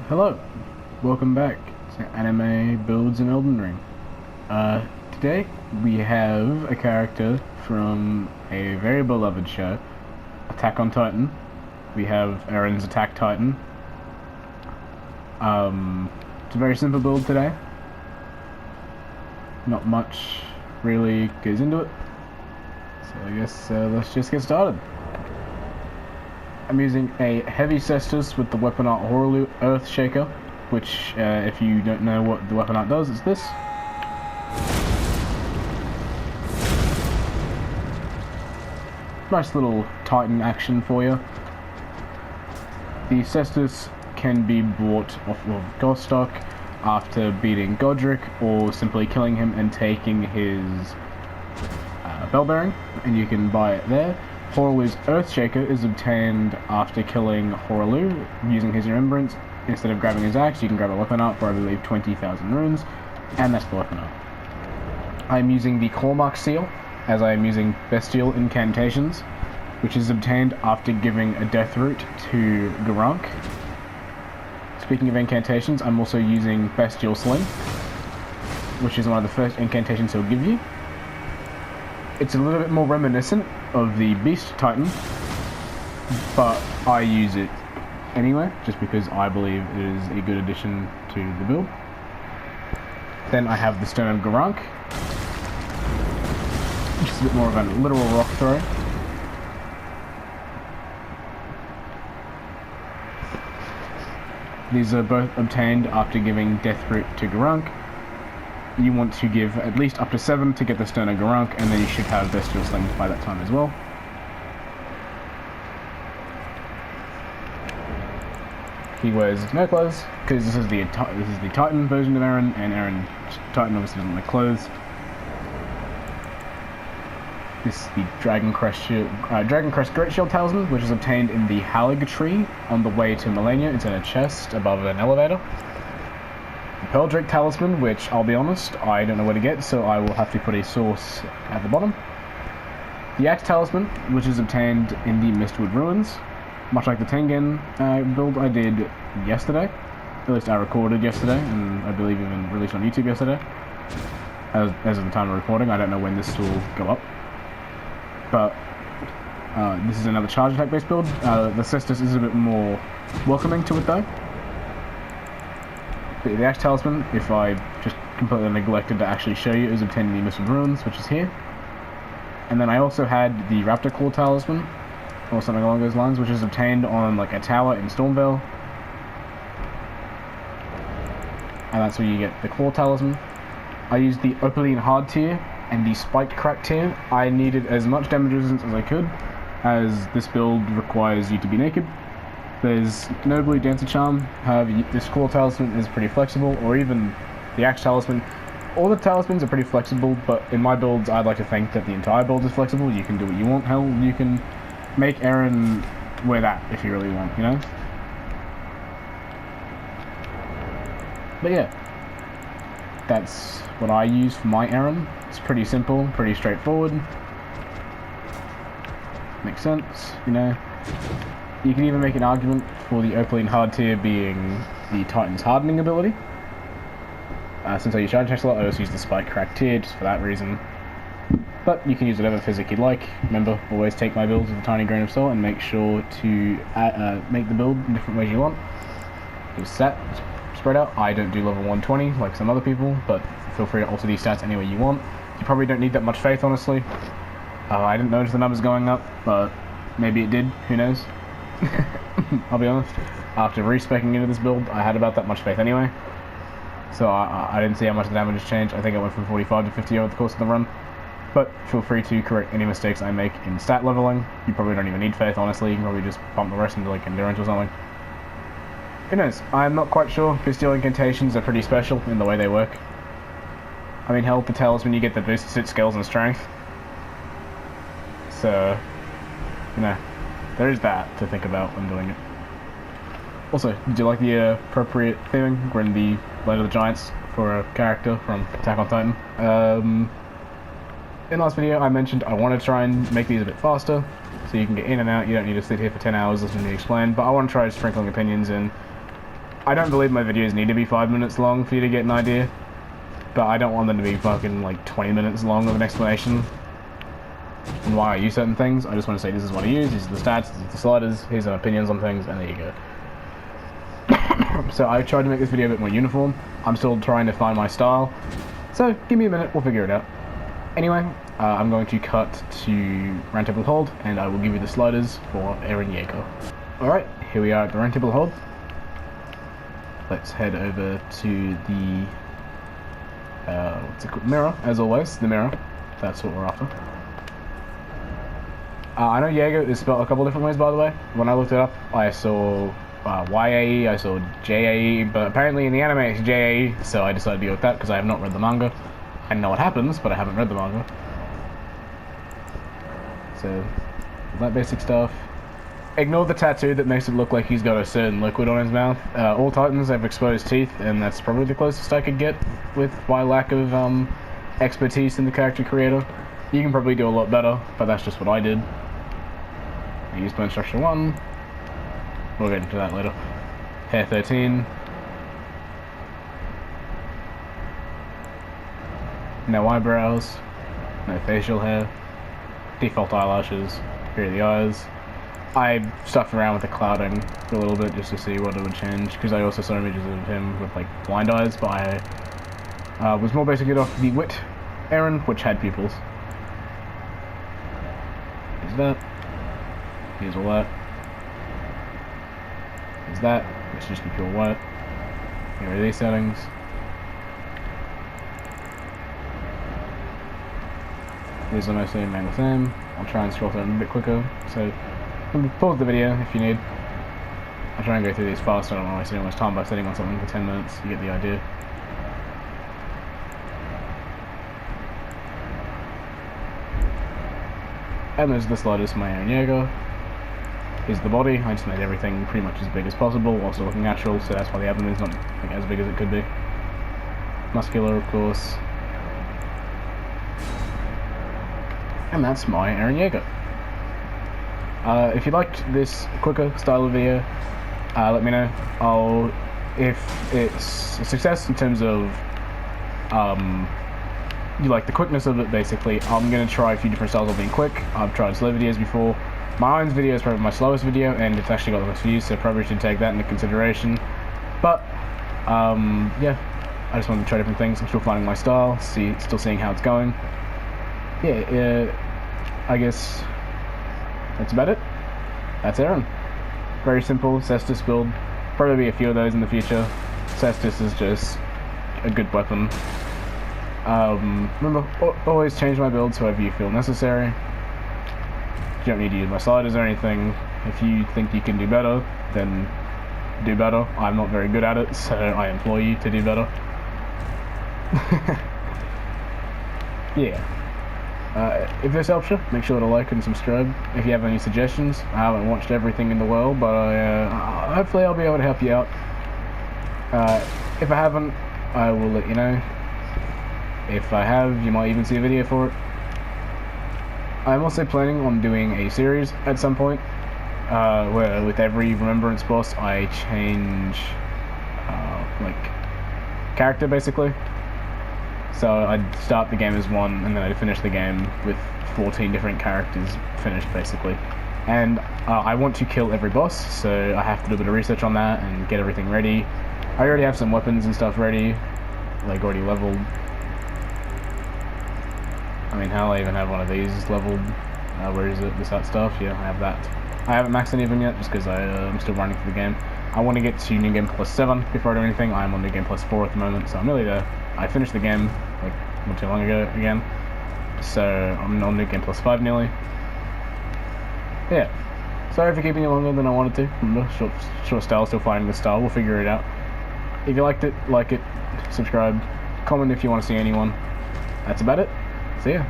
Hello, welcome back to Anime Builds in Elden Ring. Today we have a character from a very beloved show, Attack on Titan. We have Eren's Attack Titan. It's a very simple build today. Not much really goes into it, so I guess let's just get started. I'm using a heavy cestus with the weapon art Horolu Earth Shaker, which, if you don't know what the weapon art does, it's this. Nice little Titan action for you. The cestus can be bought off of Gostock after beating Godric, or simply killing him and taking his bell bearing, and you can buy it there. Horolu's Earthshaker is obtained after killing Horolu using his remembrance. Instead of grabbing his axe, you can grab a weapon art for, I believe, 20,000 runes, and that's the weapon art. I'm using the Cormac seal, as I am using Bestial Incantations, which is obtained after giving a death root to Garank. Speaking of incantations, I'm also using Bestial Sling, which is one of the first incantations he'll give you. It's a little bit more reminiscent of the Beast Titan, but I use it anyway, just because I believe it is a good addition to the build. Then I have the Stone of Garank, which is a bit more of a literal rock throw. These are both obtained after giving Death Root to Garank. You want to give at least up to 7 to get the Stone of Garank, and then you should have Bestial Sling by that time as well. He wears no clothes, because this is the Titan version of Eren, and Titan obviously doesn't wear clothes. This is the Dragon Crest Great Shield Talisman, which is obtained in the Halig tree on the way to Melania. It's in a chest above an elevator. The Pearl Drake Talisman, which, I'll be honest, I don't know where to get, so I will have to put a source at the bottom. The Axe Talisman, which is obtained in the Mistwood Ruins, much like the Tengen build I did yesterday. At least I recorded yesterday, and I believe even released on YouTube yesterday. As of the time of recording, I don't know when this will go up. But this is another charge attack based build. The Cestus is a bit more welcoming to it though. The Axe Talisman, if I just completely neglected to actually show you, is obtained in the Mistwood Ruins, which is here. And then I also had the Raptor Claw Talisman, or something along those lines, which is obtained on like a tower in Stormvale. And that's where you get the Claw Talisman. I used the Opaline Hard tier and the Spiked Crack tier. I needed as much damage resistance as I could, as this build requires you to be naked. There's no Blue Dancer Charm, however this Claw Talisman is pretty flexible, or even the Axe Talisman. All the talismans are pretty flexible, but in my builds I'd like to think that the entire build is flexible. You can do what you want. Hell, you can make Eren wear that if you really want, you know? But yeah, that's what I use for my Eren. It's pretty simple, pretty straightforward. Makes sense, you know? You can even make an argument for the Opaline Hard tier being the Titan's hardening ability. Since I use charge attacks a lot, I also use the Spike Crack tier just for that reason. But you can use whatever physic you'd like. Remember, always take my builds with a tiny grain of salt and make sure to make the build in different ways you want. Just spread out. I don't do level 120 like some other people, but feel free to alter these stats any way you want. You probably don't need that much faith, honestly. I didn't notice the numbers going up, but maybe it did. Who knows? I'll be honest. After re-speccing into this build, I had about that much faith anyway. So I didn't see how much the damage has changed. I think I went from 45 to 50 over the course of the run. But feel free to correct any mistakes I make in stat leveling. You probably don't even need faith, honestly. You can probably just bump the rest into like endurance or something. Who knows? I'm not quite sure. Bestial Incantations are pretty special in the way they work. I mean, hell, the talisman you get the boosted suit skills and strength. So, you know, there is that to think about when doing it. Also, did you like the appropriate theming? We're in the Blade of the Giants for a character from Attack on Titan. In the last video, I mentioned I want to try and make these a bit faster, so you can get in and out. You don't need to sit here for 10 hours listening to me explain, but I want to try sprinkling opinions in. I don't believe my videos need to be 5 minutes long for you to get an idea, but I don't want them to be fucking like 20 minutes long of an explanation on why I use certain things. I just want to say this is what I use, these are the stats, these are the sliders, here's some opinions on things, and there you go. So I tried to make this video a bit more uniform. I'm still trying to find my style, so give me a minute, we'll figure it out. Anyway, I'm going to cut to Roundtable Hold, and I will give you the sliders for Eren Jaeger. Alright, here we are at the Roundtable Hold. Let's head over to the what's it called? Mirror, as always, the mirror. That's what we're after. I know Jaeger is spelled a couple different ways, by the way. When I looked it up, I saw YAE, I saw JAE, but apparently in the anime it's JAE, so I decided to go with that because I have not read the manga. I know what happens, but I haven't read the manga. So, that basic stuff. Ignore the tattoo that makes it look like he's got a certain liquid on his mouth. All Titans have exposed teeth, and that's probably the closest I could get with my lack of expertise in the character creator. You can probably do a lot better, but that's just what I did. I used bone structure 1. We'll get into that later. Hair 13. No eyebrows. No facial hair. Default eyelashes. Here are the eyes. I stuffed around with the clouding for a little bit just to see what it would change, because I also saw images of him with like blind eyes, but I was more basing it off the Wit Eren, which had pupils. Here's that. Here's all that. Here's that, which is just the pure white. Here are these settings. These are mostly main with them. I'll try and scroll through them a bit quicker, so pause the video if you need. I'll try and go through these fast, I don't want to waste too much time by sitting on something for 10 minutes, you get the idea. And there's the sliders for my Eren Jaeger. Here's the body, I just made everything pretty much as big as possible while still looking natural, so that's why the abdomen's not like, as big as it could be. Muscular, of course. And that's my Eren Jaeger. If you liked this quicker style of video, let me know. If it's a success in terms of you like the quickness of it, basically, I'm going to try a few different styles of being quick. I've tried slow videos before. My Irons video is probably my slowest video, and it's actually got the most views, so probably should take that into consideration. But, yeah, I just wanted to try different things. I'm still finding my style, still seeing how it's going. Yeah, I guess that's about it. That's Eren. Very simple Cestus build. Probably be a few of those in the future. Cestus is just a good weapon. Remember, always change my builds however you feel necessary. You don't need to use my sliders or anything. If you think you can do better, then do better. I'm not very good at it, so I implore you to do better. Yeah. If this helps you, make sure to like and subscribe. If you have any suggestions, I haven't watched everything in the world, but hopefully I'll be able to help you out. If I haven't, I will let you know. If I have, you might even see a video for it. I'm also planning on doing a series at some point, where with every remembrance boss I change, like, character basically. So I'd start the game as one, and then I'd finish the game with 14 different characters finished, basically. And I want to kill every boss, so I have to do a bit of research on that and get everything ready. I already have some weapons and stuff ready, like already leveled. I mean, hell, I even have one of these leveled. Where is it? This that stuff? Yeah, I have that. I haven't maxed any of them yet, just because I'm still running through the game. I want to get to New Game Plus 7 before I do anything. I'm on New Game Plus 4 at the moment, so I'm nearly there. I finished the game like not too long ago again, so I'm on New Game Plus 5 nearly. Yeah, sorry for keeping it longer than I wanted to. Remember, short style, still finding the style. We'll figure it out. If you liked it, like it, subscribe, comment if you want to see anyone. That's about it. See ya.